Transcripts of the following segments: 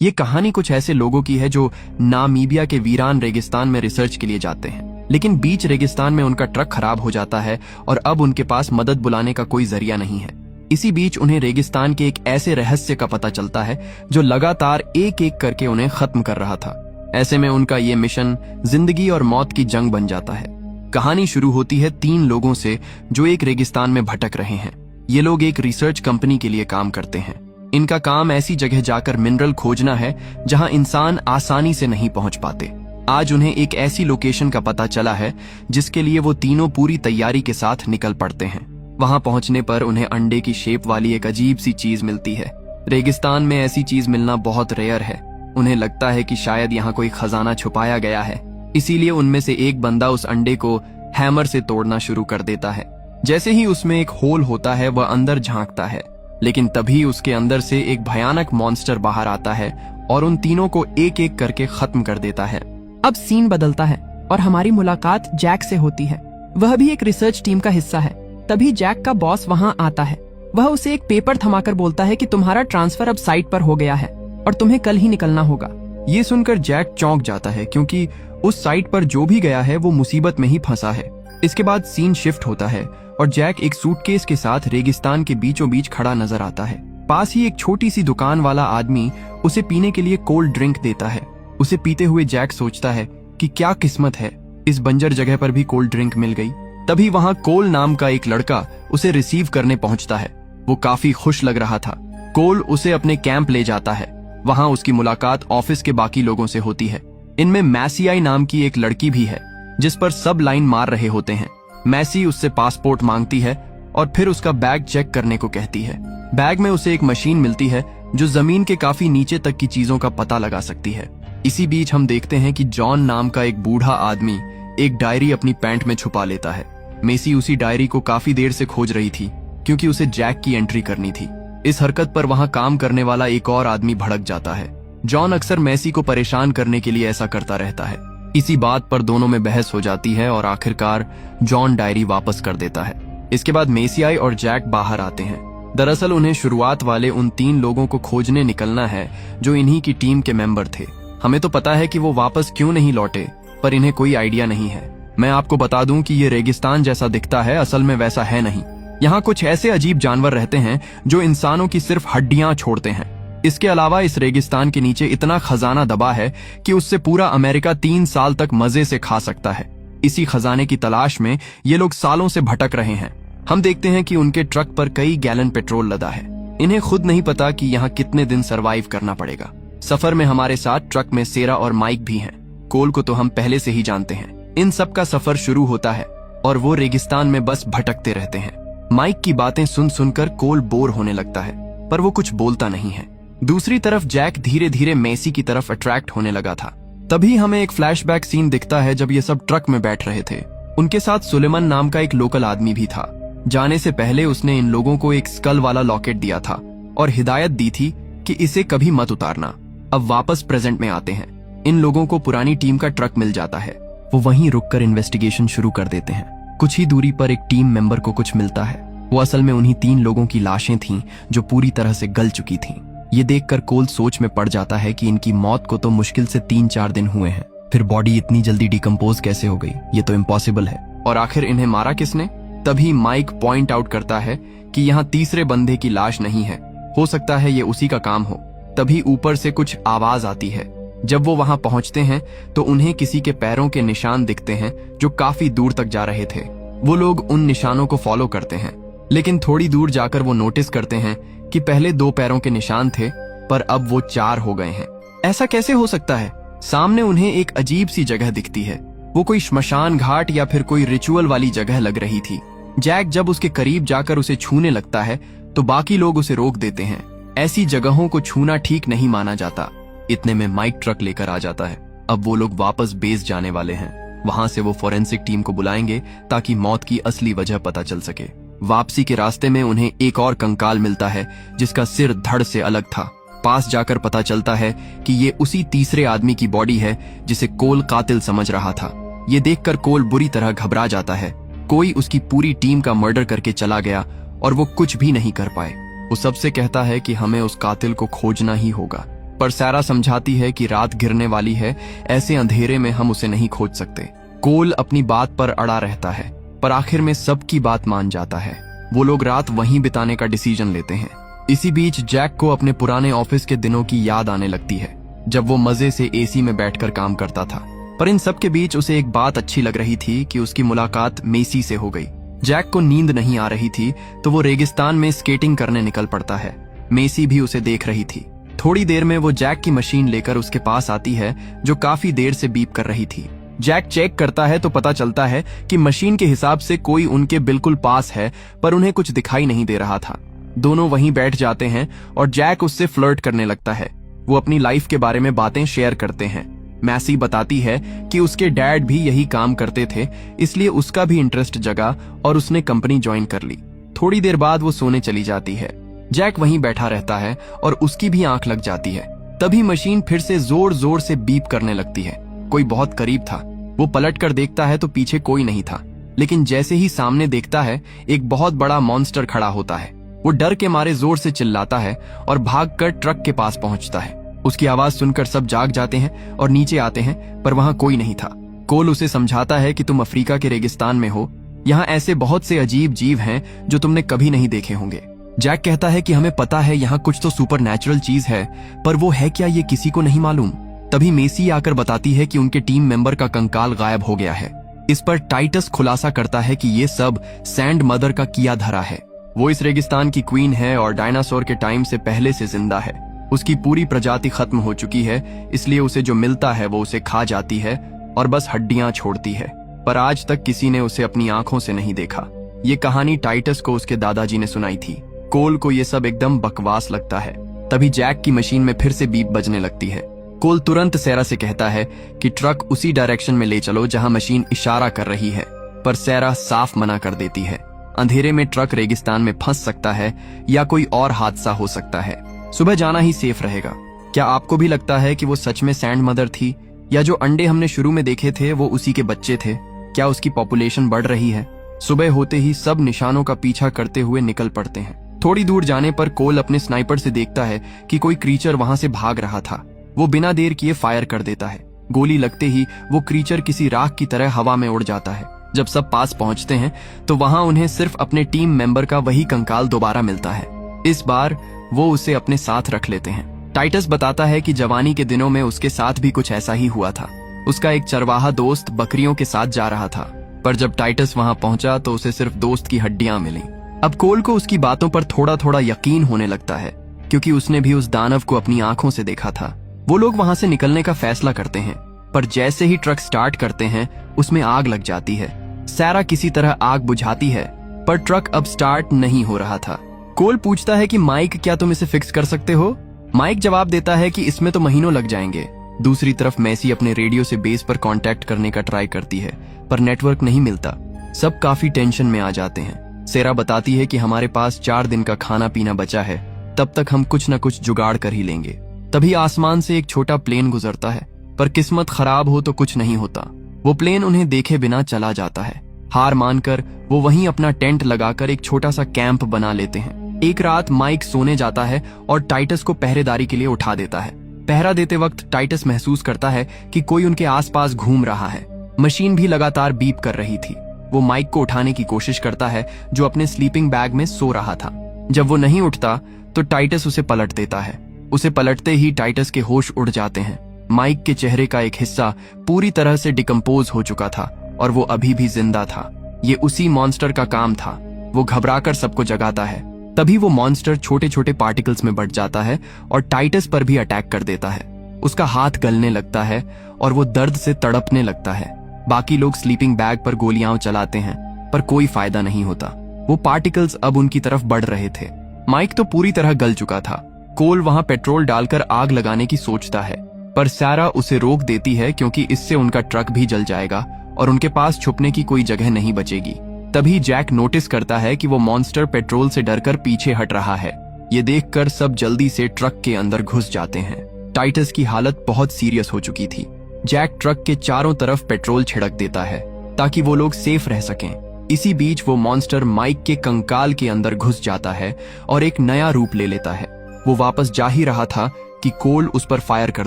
ये कहानी कुछ ऐसे लोगों की है जो नामीबिया के वीरान रेगिस्तान में रिसर्च के लिए जाते हैं, लेकिन बीच रेगिस्तान में उनका ट्रक खराब हो जाता है और अब उनके पास मदद बुलाने का कोई जरिया नहीं है। इसी बीच उन्हें रेगिस्तान के एक ऐसे रहस्य का पता चलता है जो लगातार एक एक करके उन्हें खत्म कर रहा था। ऐसे में उनका ये मिशन जिंदगी और मौत की जंग बन जाता है। कहानी शुरू होती है 3 लोगों से जो एक रेगिस्तान में भटक रहे हैं। ये लोग एक रिसर्च कंपनी के लिए काम करते हैं। इनका काम ऐसी जगह जाकर मिनरल खोजना है जहां इंसान आसानी से नहीं पहुंच पाते। आज उन्हें एक ऐसी लोकेशन का पता चला है जिसके लिए वो तीनों पूरी तैयारी के साथ निकल पड़ते हैं। वहां पहुंचने पर उन्हें अंडे की शेप वाली एक अजीब सी चीज मिलती है। रेगिस्तान में ऐसी चीज मिलना बहुत रेयर है। उन्हें लगता है कि शायद यहाँ कोई खजाना छुपाया गया है, इसीलिए उनमें से एक बंदा उस अंडे को हैमर से तोड़ना शुरू कर देता है। जैसे ही उसमें एक होल होता है वह अंदर झांकता है, लेकिन तभी उसके अंदर से एक भयानक मॉन्स्टर बाहर आता है और उन तीनों को एक एक करके खत्म कर देता है। अब सीन बदलता है और हमारी मुलाकात जैक से होती है। वह भी एक रिसर्च टीम का हिस्सा है। तभी जैक का बॉस वहां आता है। वह उसे एक पेपर थमाकर बोलता है कि तुम्हारा ट्रांसफर अब साइट पर हो गया है और तुम्हें कल ही निकलना होगा। ये सुनकर जैक चौंक जाता है क्योंकि उस साइट पर जो भी गया है वो मुसीबत में ही फंसा है। इसके बाद सीन शिफ्ट होता है और जैक एक सूटकेस के साथ रेगिस्तान के बीचों बीच खड़ा नजर आता है। पास ही एक छोटी सी दुकान वाला आदमी उसे पीने के लिए कोल्ड ड्रिंक देता है। उसे पीते हुए जैक सोचता है कि क्या किस्मत है, इस बंजर जगह पर भी कोल्ड ड्रिंक मिल गई। तभी वहां कोल नाम का एक लड़का उसे रिसीव करने पहुंचता है। वो काफी खुश लग रहा था। कोल उसे अपने कैंप ले जाता है। वहां उसकी मुलाकात ऑफिस के बाकी लोगों से होती है। इनमें मैसियाई नाम की एक लड़की भी है जिस पर सब लाइन मार रहे होते हैं। मैसी उससे पासपोर्ट मांगती है और फिर उसका बैग चेक करने को कहती है। बैग में उसे एक मशीन मिलती है जो जमीन के काफी नीचे तक की चीजों का पता लगा सकती है। इसी बीच हम देखते हैं कि जॉन नाम का एक बूढ़ा आदमी एक डायरी अपनी पैंट में छुपा लेता है। मेसी उसी डायरी को काफी देर से खोज रही थी क्योंकि उसे जैक की एंट्री करनी थी। इस हरकत पर वहां काम करने वाला एक और आदमी भड़क जाता है। जॉन अक्सर मेसी को परेशान करने के लिए ऐसा करता रहता है। इसी बात पर दोनों में बहस हो जाती है और आखिरकार जॉन डायरी वापस कर देता है। इसके बाद मेसियाई और जैक बाहर आते हैं। दरअसल उन्हें शुरुआत वाले उन 3 लोगों को खोजने निकलना है जो इन्हीं की टीम के मेंबर थे। हमें तो पता है कि वो वापस क्यों नहीं लौटे, पर इन्हें कोई आइडिया नहीं है। मैं आपको बता दूं कि ये रेगिस्तान जैसा दिखता है, असल में वैसा है नहीं। यहाँ कुछ ऐसे अजीब जानवर रहते हैं जो इंसानों की सिर्फ हड्डियां छोड़ते हैं। इसके अलावा इस रेगिस्तान के नीचे इतना खजाना दबा है कि उससे पूरा अमेरिका 3 साल तक मजे से खा सकता है। इसी खजाने की तलाश में ये लोग सालों से भटक रहे हैं। हम देखते हैं कि उनके ट्रक पर कई गैलन पेट्रोल लदा है। इन्हें खुद नहीं पता कि यहाँ कितने दिन सरवाइव करना पड़ेगा। सफर में हमारे साथ ट्रक में सेरा और माइक भी हैं। कोल को तो हम पहले से ही जानते हैं। इन सब का सफर शुरू होता है और वो रेगिस्तान में बस भटकते रहते हैं। माइक की बातें सुन सुनकर कोल बोर होने लगता है, पर वो कुछ बोलता नहीं है। दूसरी तरफ जैक धीरे धीरे मेसी की तरफ अट्रैक्ट होने लगा था। तभी हमें एक फ्लैशबैक सीन दिखता है जब ये सब ट्रक में बैठ रहे थे। उनके साथ सुलेमान नाम का एक लोकल आदमी भी था। जाने से पहले उसने इन लोगों को एक स्कल वाला लॉकेट दिया था और हिदायत दी थी कि इसे कभी मत उतारना। अब वापस प्रेजेंट में आते हैं। इन लोगों को पुरानी टीम का ट्रक मिल जाता है। वो वहीं रुककर इन्वेस्टिगेशन शुरू कर देते हैं। कुछ ही दूरी पर एक टीम मेंबर को कुछ मिलता है। वो असल में उन्हीं 3 लोगों की लाशें थीं जो पूरी तरह से गल चुकी थीं। ये देखकर कोल सोच में पड़ जाता है कि इनकी मौत को तो मुश्किल से 3-4 दिन हुए हैं, फिर बॉडी इतनी जल्दी डिकम्पोज कैसे हो गई, ये तो इम्पॉसिबल है। और आखिर इन्हें मारा किसने? तभी माइक पॉइंट आउट करता है कि यहाँ तीसरे बंदे की लाश नहीं है, हो सकता है ये उसी का काम हो। तभी ऊपर से कुछ आवाज आती है। जब वो वहां पहुंचते हैं तो उन्हें किसी के पैरों के निशान दिखते हैं जो काफी दूर तक जा रहे थे। वो लोग उन निशानों को फॉलो करते हैं, लेकिन थोड़ी दूर जाकर वो नोटिस करते हैं कि पहले 2 पैरों के निशान थे पर अब वो 4 हो गए हैं। ऐसा कैसे हो सकता है? सामने उन्हें एक अजीब सी जगह दिखती है। वो कोई श्मशान घाट या फिर कोई रिचुअल वाली जगह लग रही थी। जैक जब उसके करीब जाकर उसे छूने लगता है तो बाकी लोग उसे रोक देते हैं। ऐसी जगहों को छूना ठीक नहीं माना जाता। इतने में माइक ट्रक लेकर आ जाता है। अब वो लोग वापस बेस जाने वाले हैं। वहां से वो फोरेंसिक टीम को बुलाएंगे ताकि मौत की असली वजह पता चल सके। वापसी के रास्ते में उन्हें एक और कंकाल मिलता है जिसका सिर धड़ से अलग था। पास जाकर पता चलता है कि ये उसी तीसरे आदमी की बॉडी है जिसे कोल कातिल समझ रहा था। ये देखकर कोल बुरी तरह घबरा जाता है। कोई उसकी पूरी टीम का मर्डर करके चला गया और वो कुछ भी नहीं कर पाए। वो सबसे कहता है कि हमें उस कातिल को खोजना ही होगा। पर सैरा समझाती है कि रात गिरने वाली है, ऐसे अंधेरे में हम उसे नहीं खोज सकते। कोल अपनी बात पर अड़ा रहता है, पर आखिर में सबकी बात मान जाता है। वो लोग रात वहीं बिताने का डिसीजन लेते हैं। इसी बीच जैक को अपने पुराने ऑफिस के दिनों की याद आने लगती है, जब वो मजे से एसी में बैठकर काम करता था। पर इन सब के बीच उसे एक बात अच्छी लग रही थी कि उसकी मुलाकात मेसी से हो गई। जैक को नींद नहीं आ रही थी, तो वो रेगिस्तान में स्केटिंग करने निकल पड़ता है। मेसी भी उसे देख रही थी। थोड़ी देर में वो जैक की मशीन लेकर उसके पास आती है, जो काफी देर से बीप कर रही थी। जैक चेक करता है तो पता चलता है कि मशीन के हिसाब से कोई उनके बिल्कुल पास है, पर उन्हें कुछ दिखाई नहीं दे रहा था। दोनों वहीं बैठ जाते हैं और जैक उससे फ्लर्ट करने लगता है। वो अपनी लाइफ के बारे में बातें शेयर करते हैं। मैसी बताती है कि उसके डैड भी यही काम करते थे, इसलिए उसका भी इंटरेस्ट जगा और उसने कंपनी ज्वाइन कर ली। थोड़ी देर बाद वो सोने चली जाती है। जैक वहीं बैठा रहता है और उसकी भी आंख लग जाती है। तभी मशीन फिर से जोर जोर से बीप करने लगती है। कोई बहुत करीब था। वो पलट कर देखता है तो पीछे कोई नहीं था, लेकिन जैसे ही सामने देखता है, एक बहुत बड़ा मॉन्स्टर खड़ा होता है। वो डर के मारे जोर से चिल्लाता है और भागकर ट्रक के पास पहुंचता है। उसकी आवाज सुनकर सब जाग जाते हैं और नीचे आते हैं, पर वहां कोई नहीं था। कोल उसे समझाता है कि तुम अफ्रीका के रेगिस्तान में हो, यहाँ ऐसे बहुत से अजीब जीव हैं जो तुमने कभी नहीं देखे होंगे। जैक कहता है कि हमें पता है यहाँ कुछ तो सुपर नेचुरल चीज है, पर वो है क्या ये किसी को नहीं मालूम। तभी मेसी आकर बताती है कि उनके टीम मेंबर का कंकाल गायब हो गया है। इस पर टाइटस खुलासा करता है कि ये सब सैंड मदर का किया धरा है। वो इस रेगिस्तान की क्वीन है और डायनासोर के टाइम से पहले से जिंदा है। उसकी पूरी प्रजाति खत्म हो चुकी है, इसलिए उसे जो मिलता है वो उसे खा जाती है और बस हड्डियां छोड़ती है। पर आज तक किसी ने उसे अपनी आंखों से नहीं देखा। ये कहानी टाइटस को उसके दादाजी ने सुनाई थी। कोल को ये सब एकदम बकवास लगता है। तभी जैक की मशीन में फिर से बीप बजने लगती है। कोल तुरंत सैरा से कहता है कि ट्रक उसी डायरेक्शन में ले चलो जहां मशीन इशारा कर रही है, पर सैरा साफ मना कर देती है। अंधेरे में ट्रक रेगिस्तान में फंस सकता है या कोई और हादसा हो सकता है। सुबह जाना ही सेफ रहेगा। क्या आपको भी लगता है कि वो सच में सैंड मदर थी, या जो अंडे हमने शुरू में देखे थे वो उसी के बच्चे थे? क्या उसकी पॉपुलेशन बढ़ रही है? सुबह होते ही सब निशानों का पीछा करते हुए निकल पड़ते हैं। थोड़ी दूर जाने पर कोल अपने स्नाइपर से देखता है कि कोई क्रीचर वहां से भाग रहा था। वो बिना देर किए फायर कर देता है। गोली लगते ही वो क्रीचर किसी राख की तरह हवा में उड़ जाता है। जब सब पास पहुंचते हैं तो वहां उन्हें सिर्फ अपने टीम मेंबर का वही कंकाल दोबारा मिलता है। इस बार वो उसे अपने साथ रख लेते हैं। टाइटस बताता है कि जवानी के दिनों में उसके साथ भी कुछ ऐसा ही हुआ था। उसका एक चरवाहा दोस्त बकरियों के साथ जा रहा था, पर जब टाइटस वहां पहुंचा तो उसे सिर्फ दोस्त की हड्डियां मिली। अब कोल को उसकी बातों पर थोड़ा थोड़ा यकीन होने लगता है, क्योंकि उसने भी उस दानव को अपनी आंखों से देखा था। वो लोग वहां से निकलने का फैसला करते हैं, पर जैसे ही ट्रक स्टार्ट करते हैं उसमें आग लग जाती है। सैरा किसी तरह आग बुझाती है, पर ट्रक अब स्टार्ट नहीं हो रहा था। कोल पूछता है कि माइक, क्या तुम इसे फिक्स कर सकते हो? माइक जवाब देता है कि इसमें तो महीनों लग जाएंगे। दूसरी तरफ मैसी अपने रेडियो से बेस पर कांटेक्ट करने का ट्राई करती है, पर नेटवर्क नहीं मिलता। सब काफी टेंशन में आ जाते हैं। सैरा बताती है कि हमारे पास 4 दिन का खाना पीना बचा है, तब तक हम कुछ न कुछ जुगाड़ कर ही लेंगे। तभी आसमान से एक छोटा प्लेन गुजरता है, पर किस्मत खराब हो तो कुछ नहीं होता। वो प्लेन उन्हें देखे बिना चला जाता है। हार मानकर वो वहीं अपना टेंट लगाकर एक छोटा सा कैंप बना लेते हैं। एक रात माइक सोने जाता है और टाइटस को पहरेदारी के लिए उठा देता है। पहरा देते वक्त टाइटस महसूस करता है कि कोई उनके आसपास घूम रहा है। मशीन भी लगातार बीप कर रही थी। वो माइक को उठाने की कोशिश करता है, जो अपने स्लीपिंग बैग में सो रहा था। जब वो नहीं उठता तो टाइटस उसे पलट देता है। उसे पलटते ही टाइटस के होश उड़ जाते हैं। माइक के चेहरे का एक हिस्सा पूरी तरह से डिकम्पोज हो चुका था और वो अभी भी जिंदा था। ये उसी मॉन्स्टर का काम था। वो घबराकर सबको जगाता है। तभी वो मॉन्स्टर छोटे छोटे पार्टिकल्स में बंट जाता है और टाइटस पर भी अटैक कर देता है। उसका हाथ गलने लगता है और वो दर्द से तड़पने लगता है। बाकी लोग स्लीपिंग बैग पर गोलियां चलाते हैं, पर कोई फायदा नहीं होता। वो पार्टिकल्स अब उनकी तरफ बढ़ रहे थे। माइक तो पूरी तरह गल चुका था। कोल वहां पेट्रोल डालकर आग लगाने की सोचता है, पर सैरा उसे रोक देती है, क्योंकि इससे उनका ट्रक भी जल जाएगा और उनके पास छुपने की कोई जगह नहीं बचेगी। तभी जैक नोटिस करता है कि वो मॉन्स्टर पेट्रोल से डरकर पीछे हट रहा है। ये देखकर सब जल्दी से ट्रक के अंदर घुस जाते हैं। टाइटस की हालत बहुत सीरियस हो चुकी थी। जैक ट्रक के चारों तरफ पेट्रोल छिड़क देता है ताकि वो लोग सेफ रह सकें। इसी बीच वो मॉन्स्टर माइक के कंकाल के अंदर घुस जाता है और एक नया रूप ले लेता है। वो वापस जा ही रहा था कि कोल उस पर फायर कर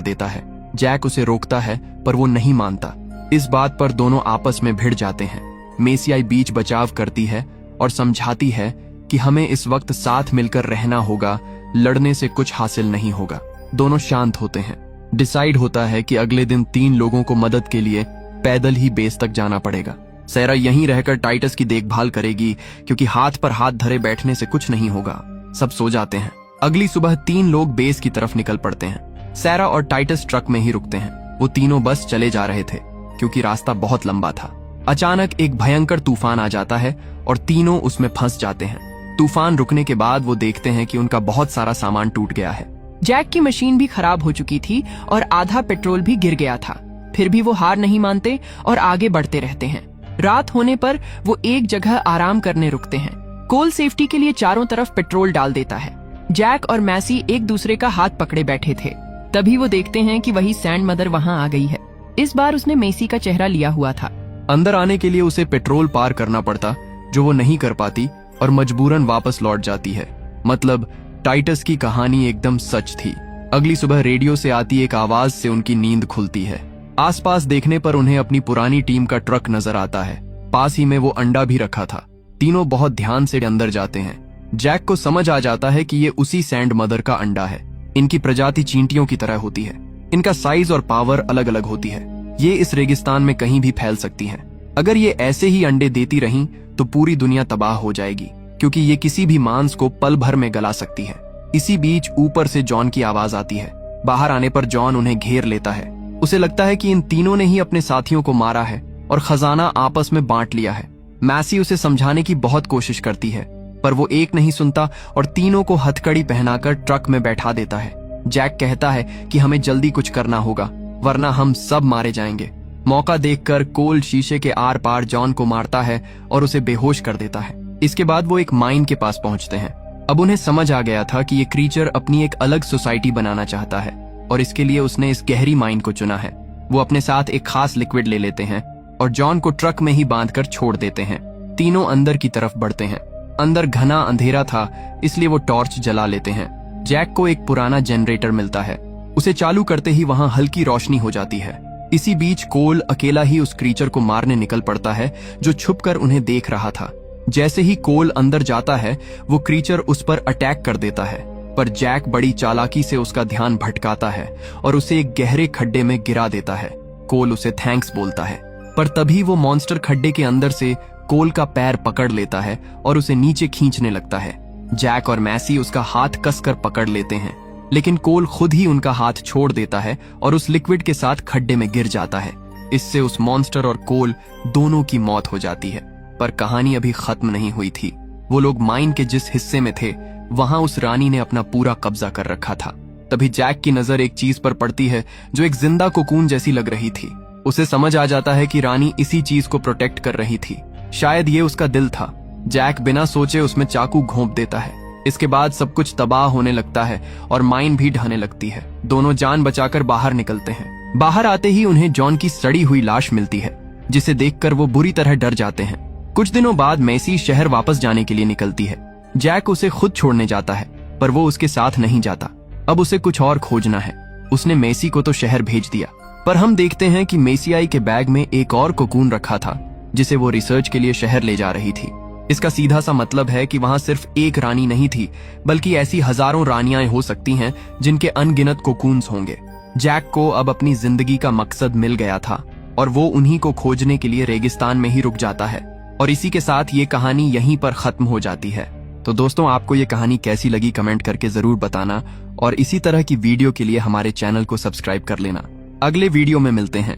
देता है। जैक उसे रोकता है पर वो नहीं मानता। इस बात पर दोनों आपस में भिड़ जाते हैं। मेसियाई बीच बचाव करती है और समझाती है कि हमें इस वक्त साथ मिलकर रहना होगा, लड़ने से कुछ हासिल नहीं होगा। दोनों शांत होते हैं। डिसाइड होता है कि अगले दिन 3 लोगों को मदद के लिए पैदल ही बेस तक जाना पड़ेगा। सैरा यहीं रहकर टाइटस की देखभाल करेगी क्योंकि हाथ पर हाथ धरे बैठने से कुछ नहीं होगा। सब सो जाते हैं। अगली सुबह 3 लोग बेस की तरफ निकल पड़ते हैं। सैरा और टाइटस ट्रक में ही रुकते हैं। वो तीनों बस चले जा रहे थे क्योंकि रास्ता बहुत लंबा था। अचानक एक भयंकर तूफान आ जाता है और तीनों उसमें फंस जाते हैं। तूफान रुकने के बाद वो देखते हैं कि उनका बहुत सारा सामान टूट गया है। जैक की मशीन भी खराब हो चुकी थी और आधा पेट्रोल भी गिर गया था। फिर भी वो हार नहीं मानते और आगे बढ़ते रहते हैं। रात होने पर वो एक जगह आराम करने रुकते हैं। कोल सेफ्टी के लिए चारों तरफ पेट्रोल डाल देता है। जैक और मैसी एक दूसरे का हाथ पकड़े बैठे थे। तभी वो देखते हैं कि वही सैंड मदर वहाँ आ गई है। इस बार उसने मेसी का चेहरा लिया हुआ था। अंदर आने के लिए उसे पेट्रोल पार करना पड़ता, जो वो नहीं कर पाती और मजबूरन वापस लौट जाती है। मतलब टाइटस की कहानी एकदम सच थी। अगली सुबह रेडियो से आती एक आवाज से उनकी नींद खुलती है। आसपास देखने पर उन्हें अपनी पुरानी टीम का ट्रक नजर आता है। पास ही में वो अंडा भी रखा था। तीनों बहुत ध्यान से अंदर जाते हैं। जैक को समझ आ जाता है कि ये उसी सैंड मदर का अंडा है। इनकी प्रजाति चींटियों की तरह होती है। इनका साइज और पावर अलग अलग होती है। ये इस रेगिस्तान में कहीं भी फैल सकती हैं। अगर ये ऐसे ही अंडे देती रहीं तो पूरी दुनिया तबाह हो जाएगी, क्योंकि ये किसी भी मांस को पल भर में गला सकती है। इसी बीच ऊपर से जॉन की आवाज आती है। बाहर आने पर जॉन उन्हें घेर लेता है। उसे लगता है कि इन तीनों ने ही अपने साथियों को मारा है और खजाना आपस में बांट लिया है। मैसी उसे समझाने की बहुत कोशिश करती है, पर वो एक नहीं सुनता और तीनों को हथकड़ी पहनाकर ट्रक में बैठा देता है। जैक कहता है कि हमें जल्दी कुछ करना होगा, वरना हम सब मारे जाएंगे। मौका देखकर कोल शीशे के आर पार जॉन को मारता है और उसे बेहोश कर देता है। इसके बाद वो एक माइन के पास पहुंचते हैं। अब उन्हें समझ आ गया था कि ये क्रीचर अपनी एक अलग सोसाइटी बनाना चाहता है और इसके लिए उसने इस गहरी माइन को चुना है। वो अपने साथ एक खास लिक्विड ले लेते हैं और जॉन को ट्रक में ही बांधकर छोड़ देते हैं। तीनों अंदर की तरफ बढ़ते हैं। अंदर घना अंधेरा था, इसलिए वो टॉर्च जला लेते हैं। जैक को एक पुराना जनरेटर मिलता है। उसे चालू करते ही वहां हल्की रोशनी हो जाती है। इसी बीच कोल अकेला ही उस क्रीचर को मारने निकल पड़ता है जो छुपकर उन्हें देख रहा था। जैसे ही कोल अंदर जाता है वो क्रीचर उस पर अटैक कर देता है, पर जैक बड़ी चालाकी से उसका ध्यान भटकाता है और उसे एक गहरे खड्डे में गिरा देता है। कोल उसे थैंक्स बोलता है, पर तभी वो मॉन्स्टर खड्डे के अंदर से कोल का पैर पकड़ लेता है और उसे नीचे खींचने लगता है। जैक और मैसी उसका हाथ कसकर पकड़ लेते हैं, लेकिन कोल खुद ही उनका हाथ छोड़ देता है और उस लिक्विड के साथ खड्डे में गिर जाता है। इससे उस मॉन्स्टर और कोल दोनों की मौत हो जाती है। पर कहानी अभी खत्म नहीं हुई थी। वो लोग माइन के जिस हिस्से में थे वहां उस रानी ने अपना पूरा कब्जा कर रखा था। तभी जैक की नजर एक चीज पर पड़ती है जो एक जिंदा कोकून जैसी लग रही थी। उसे समझ आ जाता है कि रानी इसी चीज को प्रोटेक्ट कर रही थी। शायद ये उसका दिल था। जैक बिना सोचे उसमें चाकू घोंप देता है। इसके बाद सब कुछ तबाह होने लगता है और माइन भी ढहने लगती है। दोनों जान बचाकर बाहर निकलते हैं। बाहर आते ही उन्हें जॉन की सड़ी हुई लाश मिलती है, जिसे देखकर वो बुरी तरह डर जाते हैं। कुछ दिनों बाद मैसी शहर वापस जाने के लिए निकलती है। जैक उसे खुद छोड़ने जाता है, पर वो उसके साथ नहीं जाता। अब उसे कुछ और खोजना है। उसने मैसी को तो शहर भेज दिया, पर हम देखते हैं कि मेसियाई के बैग में एक और कोकून रखा था, जिसे वो रिसर्च के लिए शहर ले जा रही थी। इसका सीधा सा मतलब है कि वहां सिर्फ एक रानी नहीं थी, बल्कि ऐसी हजारों रानियां हो सकती हैं जिनके अनगिनत कोकून्स होंगे। जैक को अब अपनी जिंदगी का मकसद मिल गया था और वो उन्हीं को खोजने के लिए रेगिस्तान में ही रुक जाता है। और इसी के साथ ये कहानी यहीं पर खत्म हो जाती है। तो दोस्तों, आपको ये कहानी कैसी लगी कमेंट करके जरूर बताना और इसी तरह की वीडियो के लिए हमारे चैनल को सब्सक्राइब कर लेना। अगले वीडियो में मिलते हैं।